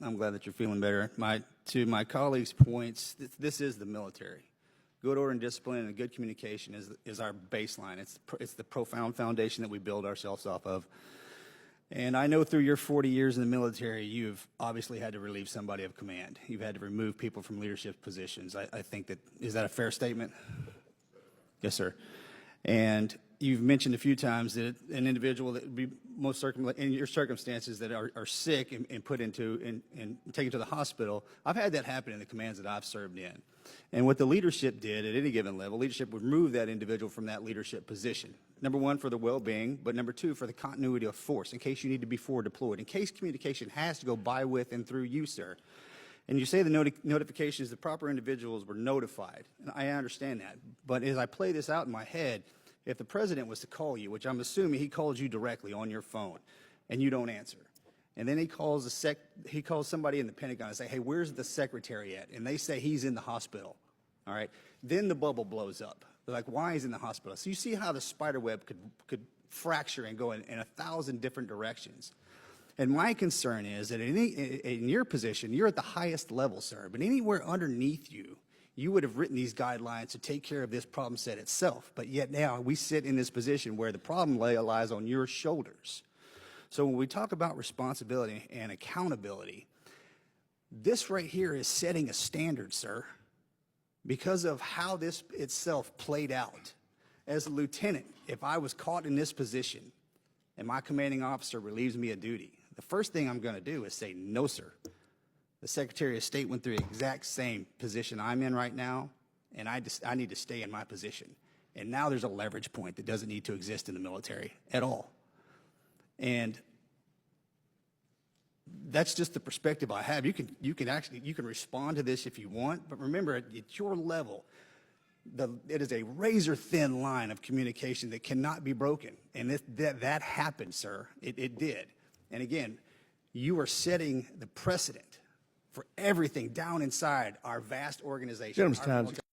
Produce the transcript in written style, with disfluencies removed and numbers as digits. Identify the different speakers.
Speaker 1: I'm glad that you're feeling better. To my colleagues' points, this is the military. Good order and discipline and good communication is our baseline. It's the profound foundation that we build ourselves off of. And I know through your 40 years in the military, you've obviously had to relieve somebody of command. You've had to remove people from leadership positions. I think is that a fair statement? Yes, sir. And you've mentioned a few times that an individual that would be in your circumstances that are sick and put into and taken to the hospital. I've had that happen in the commands that I've served in. And what the leadership did at any given level, leadership would remove that individual from that leadership position. Number one, for the well-being, but number two, for the continuity of force, in case you need to be forward deployed, in case communication has to go by, with, and through you, sir. And you say the notifications, the proper individuals were notified. And I understand that. But as I play this out in my head, if the president was to call you, which I'm assuming he called you directly on your phone, and you don't answer, and then he calls somebody in the Pentagon and say, hey, where's the secretary at? And they say he's in the hospital, all right? Then the bubble blows up. They're like, why is he in the hospital? So you see how the spider web could fracture and go in 1,000 different directions. And my concern is that in your position, you're at the highest level, sir, but anywhere underneath you, you would have written these guidelines to take care of this problem set itself. But yet now we sit in this position where the problem lies on your shoulders. So when we talk about responsibility and accountability, this right here is setting a standard, sir, because of how this itself played out. As a lieutenant, if I was caught in this position and my commanding officer relieves me of duty, the first thing I'm going to do is say, no, sir. The Secretary of State went through the exact same position I'm in right now, and I need to stay in my position. And now there's a leverage point that doesn't need to exist in the military at all. And that's just the perspective I have. You can respond to this if you want, but remember, at your level, it is a razor-thin line of communication that cannot be broken. And that happened, sir. It did. And again, you are setting the precedent for everything down inside our vast organization.
Speaker 2: Gentleman's time.